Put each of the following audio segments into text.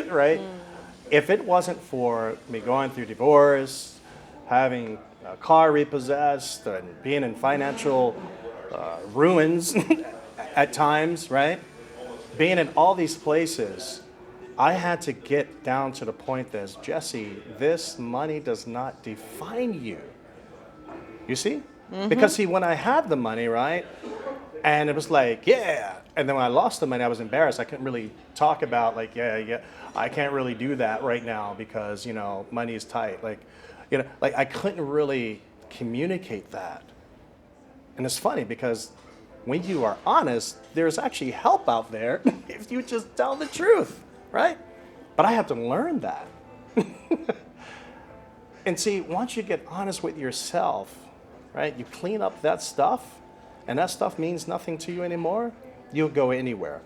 right? If it wasn't for me going through divorce, having a car repossessed, and being in financial ruins at times, right? Being in all these places, I had to get down to the point that, Jesse, this money does not define you. You see? Because see, when I had the money, right, and it was like, yeah, and then when I lost the money, I was embarrassed. I couldn't really talk about like, yeah, I can't really do that right now because money is tight. Like, like I couldn't really communicate that. And it's funny because when you are honest, there's actually help out there if you just tell the truth, right? But I had to learn that. And see, once you get honest with yourself, right, you clean up that stuff, and that stuff means nothing to you anymore, you'll go anywhere.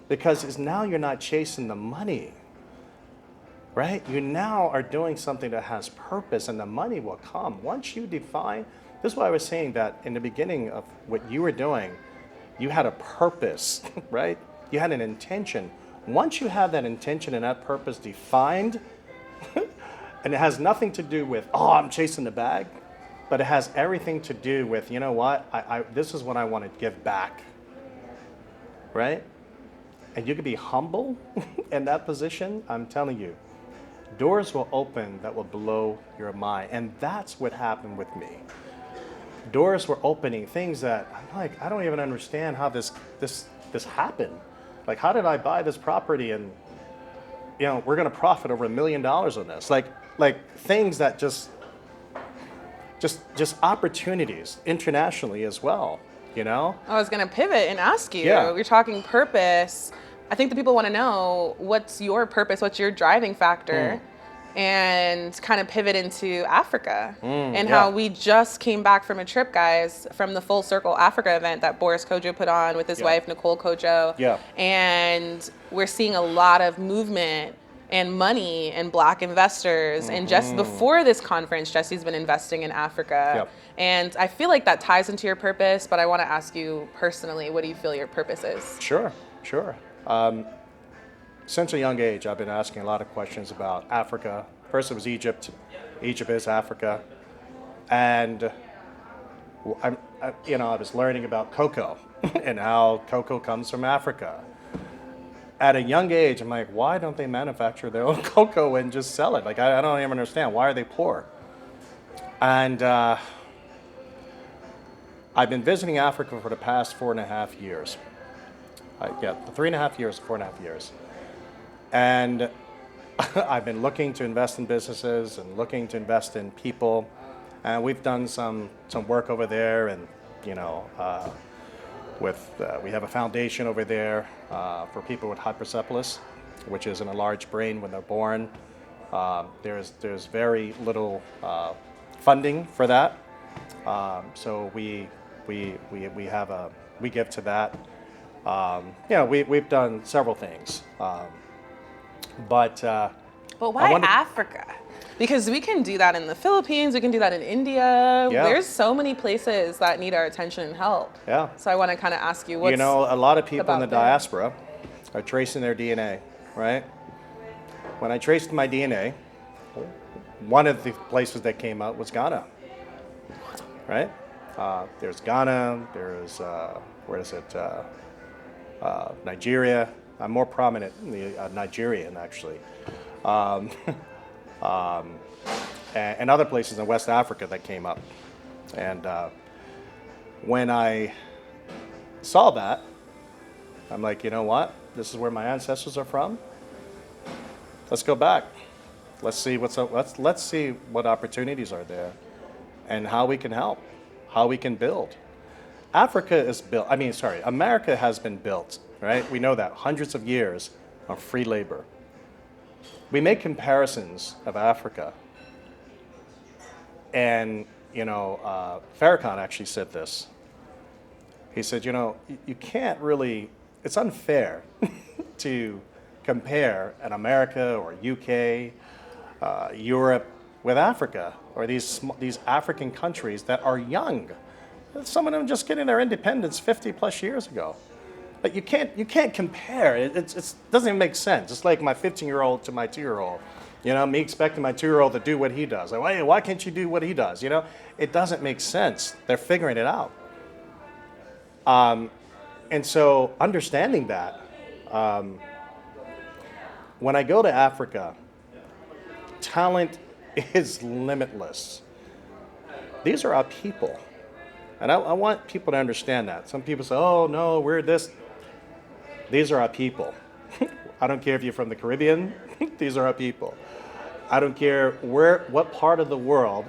Because now you're not chasing the money, right? You now are doing something that has purpose, and the money will come. Once you define, this is why I was saying that in the beginning of what you were doing, you had a purpose, right? You had an intention. Once you have that intention and that purpose defined, and it has nothing to do with, I'm chasing the bag, but it has everything to do with, you know what, this is what I want to give back, right? And you can be humble in that position. I'm telling you, doors will open that will blow your mind. And that's what happened with me. Doors were opening, things that I'm like, I don't even understand how this happened. Like, how did I buy this property and we're going to profit over $1 million on this? Like things that just opportunities internationally as well, I was going to pivot and ask you, Yeah. You're talking purpose. I think the people want to know, what's your purpose? What's your driving factor? And kind of pivot into Africa and how we just came back from a trip, guys, from the Full Circle Africa event that Boris Kojo put on with his wife, Nicole Kojo. Yeah. And we're seeing a lot of movement and money and Black investors. And just before this conference, Jesse's been investing in Africa. Yep. And I feel like that ties into your purpose, but I want to ask you personally, what do you feel your purpose is? Sure. Since a young age, I've been asking a lot of questions about Africa. First it was Egypt. Egypt is Africa. And I was learning about cocoa and how cocoa comes from Africa. At a young age, I'm like, why don't they manufacture their own cocoa and just sell it? Like, I don't even understand. Why are they poor? And I've been visiting Africa for the past 4.5 years. 3.5 years, 4.5 years. And I've been looking to invest in businesses and looking to invest in people. And we've done some work over there, and we have a foundation over there for people with hydrocephalus, which is in a large brain when they're born. There's very little funding for that, so we give to that. We've done several things, but why Africa? Because we can do that in the Philippines, we can do that in India. Yeah. There's so many places that need our attention and help. Yeah. So I want to kind of ask you, what's a lot of people in the about there? diaspora are tracing their DNA, right? When I traced my DNA, one of the places that came out was Ghana, right? There's Ghana, there's, Nigeria. I'm more prominent in the Nigerian, actually. And other places in West Africa that came up. And when I saw that, I'm like, you know what? This is where my ancestors are from. Let's go back. Let's see what's up. Let's see what opportunities are there, and how we can help, how we can build. America has been built, right? We know that, hundreds of years of free labor. We make comparisons of Africa, and Farrakhan actually said this. He said, you can't really, it's unfair to compare an America or UK, Europe with Africa, or these African countries that are young. Some of them just getting their independence 50 plus years ago. Like you can't compare. It doesn't even make sense. It's like my 15-year-old to my 2-year-old. You know, me expecting my 2-year-old to do what he does. Like, why can't you do what he does? You know, it doesn't make sense. They're figuring it out. And so understanding that, when I go to Africa, talent is limitless. These are our people. And I want people to understand that. Some people say, oh, no, we're this. These are our people. I don't care if you're from the Caribbean. These are our people. I don't care what part of the world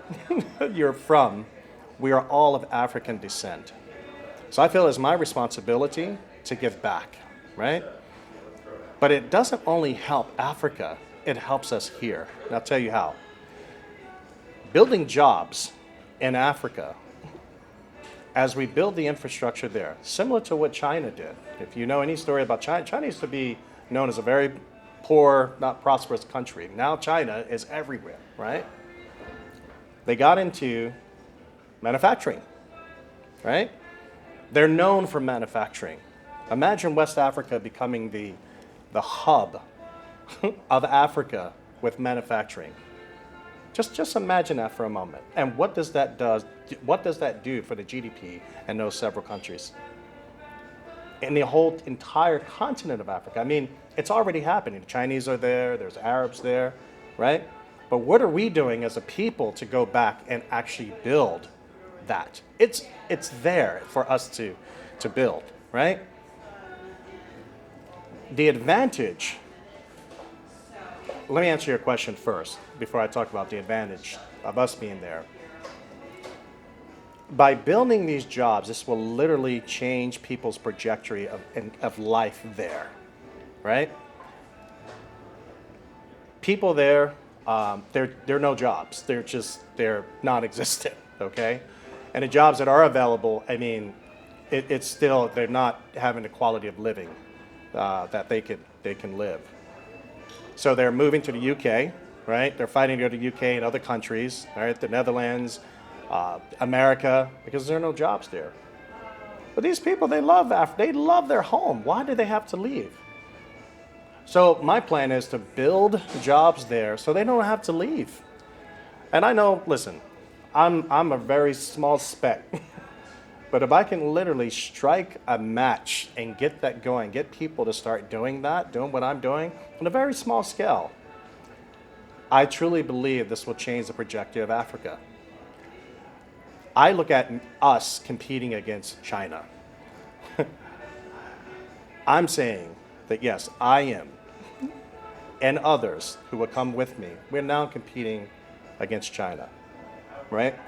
you're from. We are all of African descent. So I feel it's my responsibility to give back, right? But it doesn't only help Africa, it helps us here. And I'll tell you how. Building jobs in Africa, as we build the infrastructure there, similar to what China did. If you know any story about China, China used to be known as a very poor, not prosperous country. Now China is everywhere, right? They got into manufacturing, right? They're known for manufacturing. Imagine West Africa becoming the hub of Africa with manufacturing. Just imagine that for a moment. And what does that do for the GDP in those several countries? In the whole entire continent of Africa. I mean, it's already happening. The Chinese are there, there's Arabs there, right? But what are we doing as a people to go back and actually build that? It's there for us to build, right? The advantage, let me answer your question first before I talk about the advantage of us being there. By building these jobs, this will literally change people's trajectory of life there, right? People there, there are no jobs. They're non-existent, okay? And the jobs that are available, I mean, it's still, they're not having the quality of living that they can live. So they're moving to the UK, right? They're fighting to go to the UK and other countries, right? The Netherlands, America, because there are no jobs there. But these people, they love their home. Why do they have to leave? So my plan is to build jobs there so they don't have to leave. And I know, listen, I'm a very small speck. But if I can literally strike a match and get that going, get people to start doing what I'm doing on a very small scale, I truly believe this will change the trajectory of Africa. I look at us competing against China. I'm saying that yes, I am, and others who will come with me, we're now competing against China, right?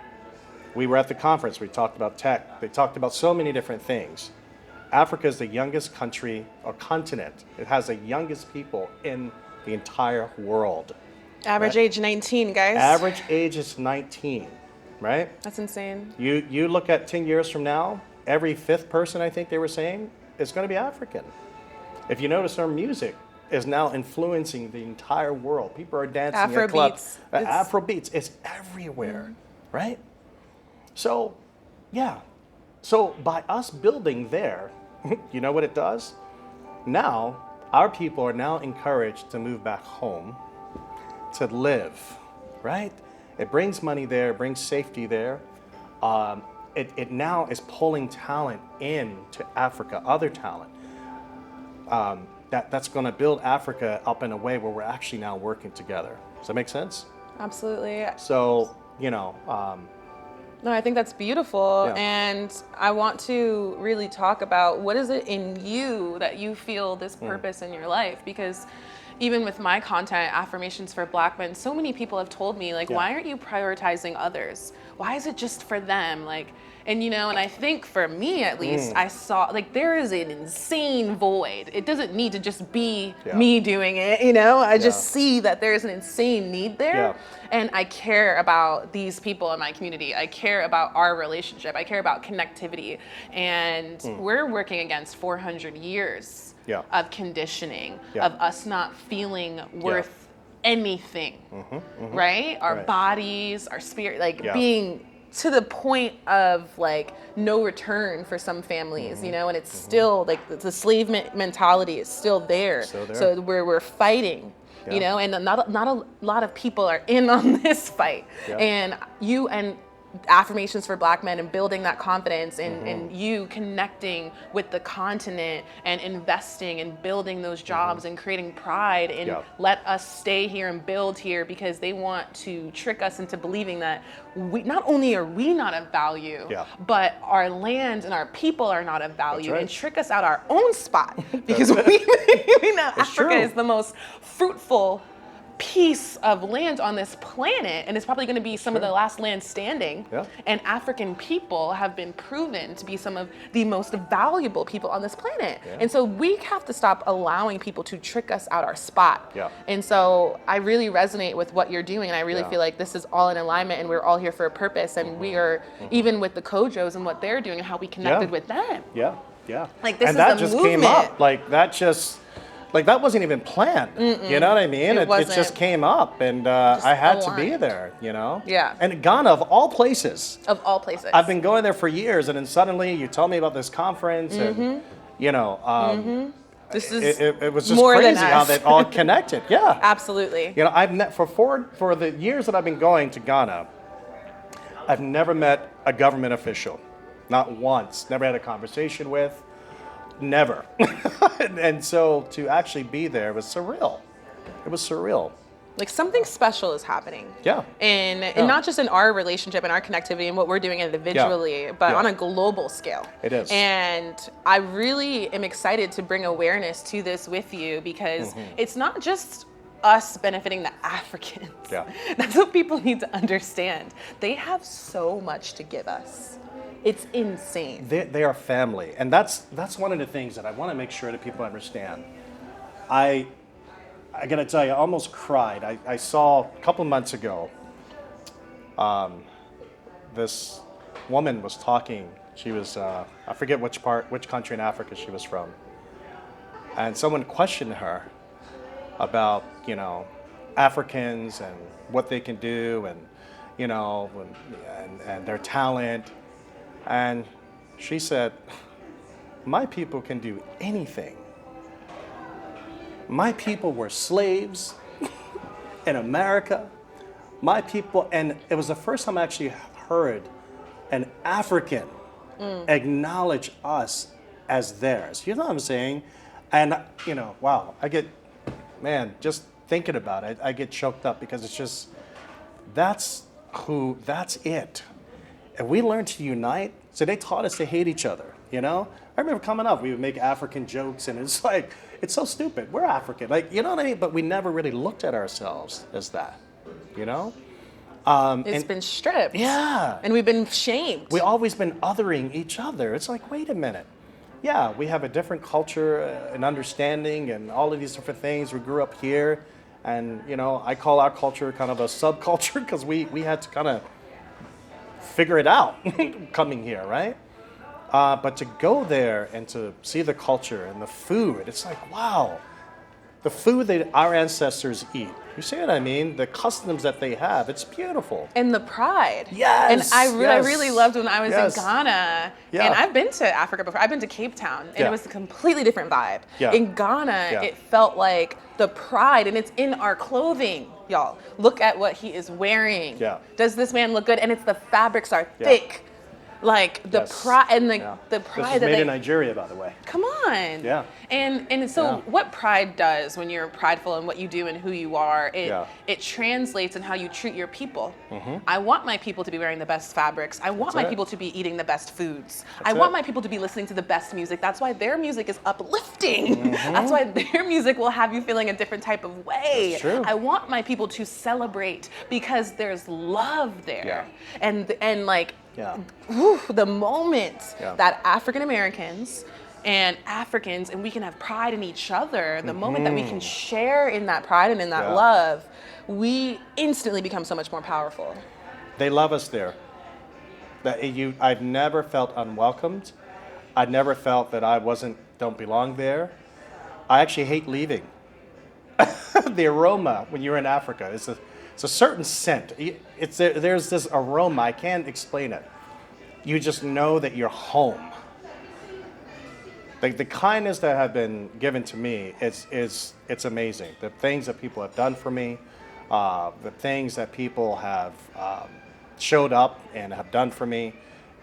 We were at the conference, we talked about tech, they talked about so many different things. Africa is the youngest country or continent. It has the youngest people in the entire world. Average age 19, guys. Average age is 19, right? That's insane. You look at 10 years from now, every fifth person, I think they were saying, is going to be African. If you notice, our music is now influencing the entire world. People are dancing at clubs. Afrobeats, it's everywhere, right? So, yeah. So by us building there, you know what it does? Now, our people are now encouraged to move back home to live, right? It brings money there, it brings safety there. It now is pulling talent into Africa, other talent. That's going to build Africa up in a way where we're actually now working together. Does that make sense? Absolutely. So, no, I think that's beautiful. Yeah. And I want to really talk about what is it in you that you feel this purpose in your life? Because even with my content, Affirmations for Black Men, so many people have told me, like, why aren't you prioritizing others? Why is it just for them? And I think for me at least, I saw, there is an insane void. It doesn't need to just be me doing it, I just see that there's an insane need there. Yeah. And I care about these people in my community. I care about our relationship. I care about connectivity. And we're working against 400 years of conditioning, of us not feeling worth anything, right? Our bodies, our spirit, being to the point of like no return for some families, you know, and it's still like the slave mentality is still there. Still there. So we're fighting, you know, and not a lot of people are in on this fight. And you and affirmations for Black men and building that confidence and you connecting with the continent and investing and building those jobs and creating pride and let us stay here and build here, because they want to trick us into believing that we not only are we not of value, but our land and our people are not of value, and trick us out our own spot because we know Africa is the most fruitful piece of land on this planet, and it's probably going to be some of the last land standing. And African people have been proven to be some of the most valuable people on this planet. And so we have to stop allowing people to trick us out our spot. And so I really resonate with what you're doing, and I really feel like this is all in alignment, and we're all here for a purpose. And we are, even with the Kojos and what they're doing and how we connected with them. Like this and is that a just movement. came up. Like that wasn't even planned. You know what I mean? It just came up, and I had to be there, you know? And Ghana, of all places. Of all places. I've been going there for years, and then suddenly you tell me about this conference, and, you know, this is it was just more crazy than how us. that all connected. Absolutely. You know, I've met for the years that I've been going to Ghana, I've never met a government official. Not once. Never had a conversation with. Never. And so to actually be there was surreal. It was surreal. Like something special is happening. And not just in our relationship and our connectivity and what we're doing individually, but on a global scale. It is. And I really am excited to bring awareness to this with you, because it's not just us benefiting the Africans. That's what people need to understand. They have so much to give us. It's insane. They are family, and that's one of the things that I want to make sure that people understand. I gotta tell you, I almost cried. I saw a couple months ago, this woman was talking. She was, I forget which country in Africa she was from, and someone questioned her about, you know, Africans and what they can do, and, you know, and their talent. And she said, my people can do anything. My people were slaves in America. My people, and it was the first time I actually heard an African acknowledge us as theirs. You know what I'm saying? And, you know, wow, just thinking about it, I get choked up, because it's just, that's it. And we learned to unite, so they taught us to hate each other, you know? I remember coming up, we would make African jokes, and it's like, it's so stupid. We're African, like, you know what I mean? But we never really looked at ourselves as that, you know? It's been stripped. And we've been shamed. We've always been othering each other. It's like, wait a minute. Yeah, we have a different culture and understanding and all of these different things. We grew up here, and, you know, I call our culture kind of a subculture, because we had to kind of figure it out coming here, right? But to go there and to see the culture and the food, it's like, wow, the food that our ancestors eat. You see what I mean? The customs that they have, it's beautiful. And the pride. Yes. And I really loved when I was in Ghana. And I've been to Africa before. I've been to Cape Town, and it was a completely different vibe. In Ghana, it felt like the pride, and it's in our clothing, y'all. Look at what he is wearing. Does this man look good? And it's the fabrics are thick. Like the pride and the pride this is made in Nigeria, by the way. Come on. And so what pride does when you're prideful in what you do and who you are, it translates in how you treat your people. I want my people to be wearing the best fabrics. I want my people to be eating the best foods. I want my people to be listening to the best music. That's why their music is uplifting. That's why their music will have you feeling a different type of way. That's true. I want my people to celebrate because there's love there. And like the moment that African Americans and Africans, and we can have pride in each other, the moment that we can share in that pride and in that love, we instantly become so much more powerful. They love us there. I've never felt unwelcomed. I never felt that I don't belong there. I actually hate leaving. The aroma when you're in Africa is It's a certain scent. There's this aroma. I can't explain it. You just know that you're home. The kindness that have been given to me it's amazing. The things that people have done for me, the things that people have showed up and have done for me,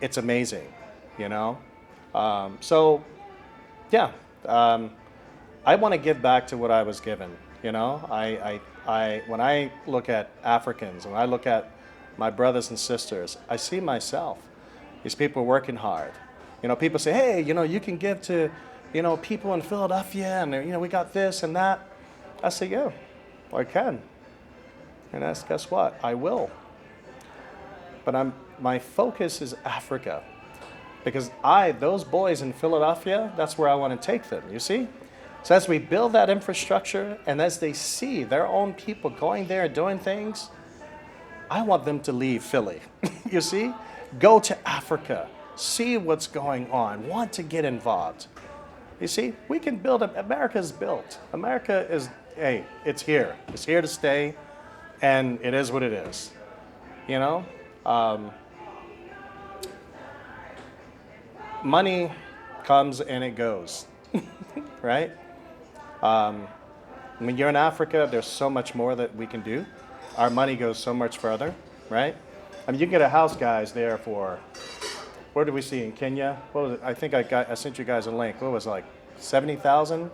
it's amazing, you know. So, yeah, I want to give back to what I was given. You know, when I look at Africans, when I look at my brothers and sisters, I see myself. These people are working hard. You know, people say, hey, you know, you can give to, you know, people in Philadelphia, and you know, we got this and that. I say, yeah, I can. And guess what? I will. But my focus is Africa, because those boys in Philadelphia, that's where I want to take them. You see? So as we build that infrastructure, and as they see their own people going there and doing things, I want them to leave Philly. You see? Go to Africa. See what's going on. Want to get involved. You see? We can build it. America's built. America is, hey, it's here. It's here to stay, and it is what it is. You know? Money comes and it goes. Right? When you're in Africa, there's so much more that we can do. Our money goes so much further, right? I mean, you can get a house, guys, there for, where did we see in Kenya? What was it? I think I sent you guys a link. What was it, like 70,000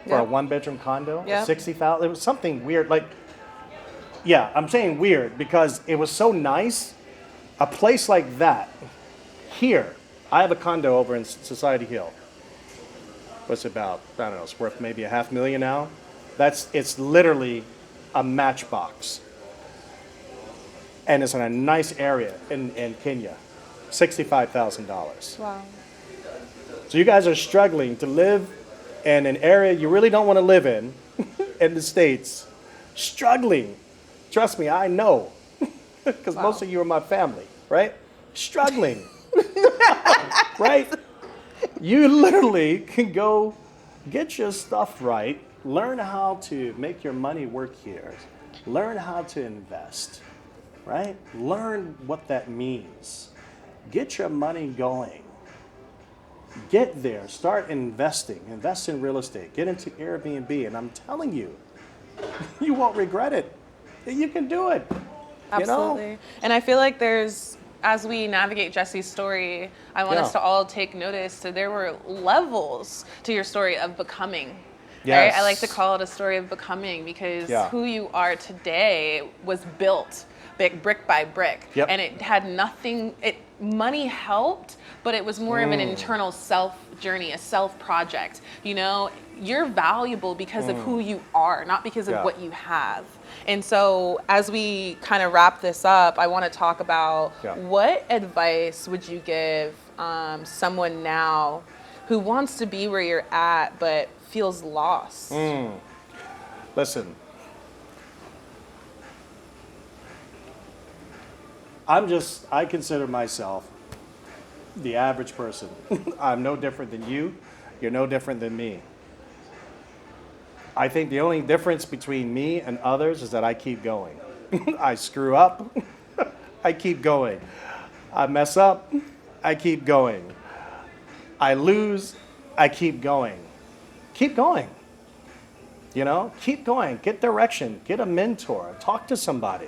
for a one-bedroom condo? Yeah. 60,000. It was something weird. Like, yeah, I'm saying weird because it was so nice. A place like that, here, I have a condo over in Society Hill. What's it about? I don't know. It's worth maybe $500,000 now. It's literally a matchbox, and it's in a nice area in Kenya. $65,000. Wow. So you guys are struggling to live in an area you really don't want to live in the States. Struggling. Trust me, I know, because most of you are my family, right? Struggling, right? You literally can go get your stuff right, learn how to make your money work here, learn how to invest, right? Learn what that means. Get your money going. Get there, start investing, invest in real estate, get into Airbnb, and I'm telling you, you won't regret it. You can do it. Absolutely. You know? And I feel like as we navigate Jesse's story, I want us to all take notice that there were levels to your story of becoming. Yes. Right? I like to call it a story of becoming because who you are today was built brick by brick. Yep. And it had nothing, money helped, but it was more of an internal self journey, a self project. You know, you're valuable because of who you are, not because of what you have. And so as we kind of wrap this up, I want to talk about what advice would you give someone now who wants to be where you're at but feels lost? Listen, I consider myself the average person. I'm no different than you. You're no different than me. I think the only difference between me and others is that I keep going. I screw up, I keep going. I mess up, I keep going. I lose, I keep going. Keep going. You know, keep going. Get direction. Get a mentor. Talk to somebody,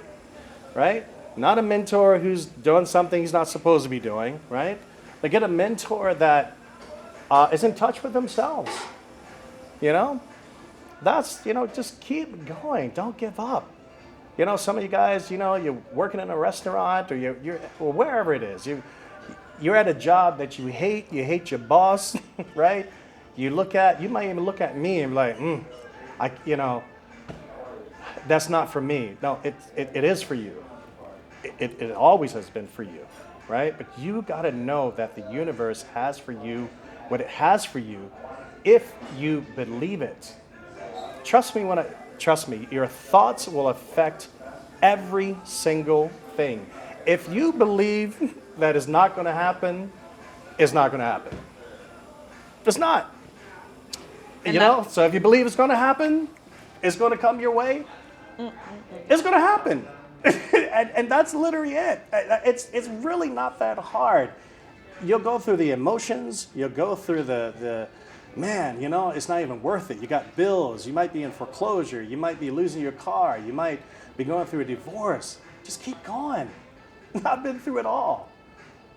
right? Not a mentor who's doing something he's not supposed to be doing, right? But get a mentor that is in touch with themselves, you know? That's, you know, just keep going. Don't give up. You know, some of you guys, you know, you're working in a restaurant or you're or wherever it is. You're at a job that you hate your boss, right? You might even look at me and be like, you know, that's not for me. No, it is for you. It always has been for you, right? But you got to know that the universe has for you what it has for you if you believe it. Trust me, your thoughts will affect every single thing. If you believe that it's not going to happen, it's not going to happen. It's not. You know? So if you believe it's going to happen, it's going to come your way, It's going to happen. And that's literally it. It's really not that hard. You'll go through the emotions. You'll go through the man, it's not even worth it. You got bills. You might be in foreclosure. You might be losing your car. You might be going through a divorce. Just keep going. I've been through it all.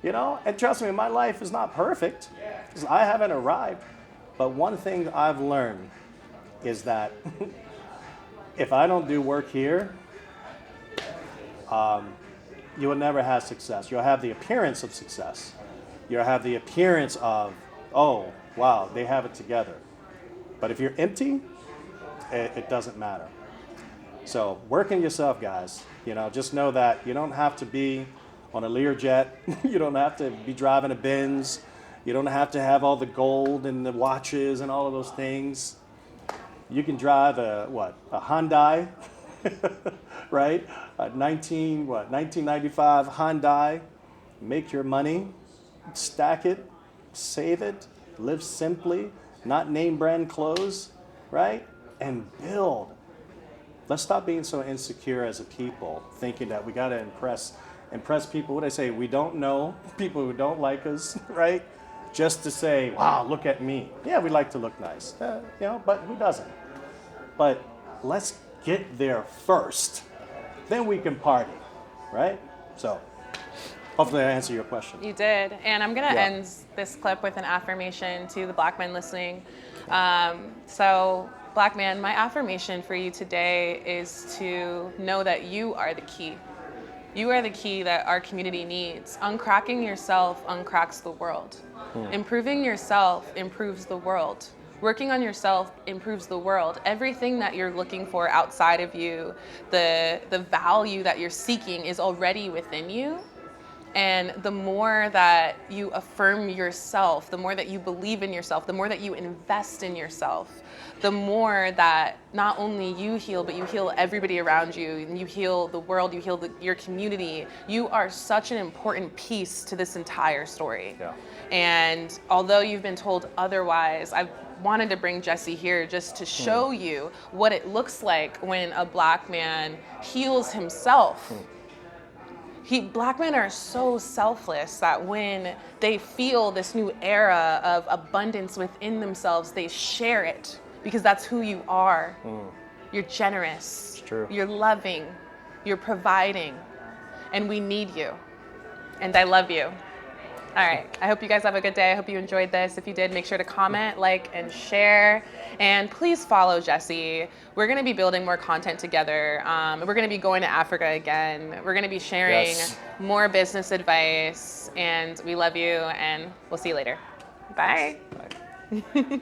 And trust me, my life is not perfect because I haven't arrived. But one thing I've learned is that if I don't do work here, you will never have success. You'll have the appearance of success. You'll have the appearance of, oh, wow, they have it together. But if you're empty, it doesn't matter. So work in yourself, guys. Just know that you don't have to be on a Learjet. You don't have to be driving a Benz. You don't have to have all the gold and the watches and all of those things. You can drive a Hyundai, right? A 1995 Hyundai. Make your money, stack it, save it, live simply, not name brand clothes, right? And build. Let's stop being so insecure as a people, thinking that we got to impress people. What I say, we don't know, people who don't like us, right? Just to say, wow, look at me. Yeah, we like to look nice, but who doesn't? But let's get there first. Then we can party, right? So hopefully I answered your question. You did. And I'm going to end this clip with an affirmation to the Black men listening. So Black man, my affirmation for you today is to know that you are the key. You are the key that our community needs. Uncracking yourself uncracks the world. Improving yourself improves the world. Working on yourself improves the world. Everything that you're looking for outside of you, the value that you're seeking is already within you. And the more that you affirm yourself, the more that you believe in yourself, the more that you invest in yourself, the more that not only you heal, but you heal everybody around you, and you heal the world, you heal your community. You are such an important piece to this entire story. Yeah. And although you've been told otherwise, I've wanted to bring Jesse here just to show you what it looks like when a Black man heals himself. Black men are so selfless that when they feel this new era of abundance within themselves, they share it because that's who you are. You're generous. It's true. You're loving. You're providing. And we need you. And I love you. All right. I hope you guys have a good day. I hope you enjoyed this. If you did, make sure to comment, like, and share. And please follow Jesse. We're going to be building more content together. We're going to be going to Africa again. We're going to be sharing more business advice. And we love you. And we'll see you later. Bye. Bye.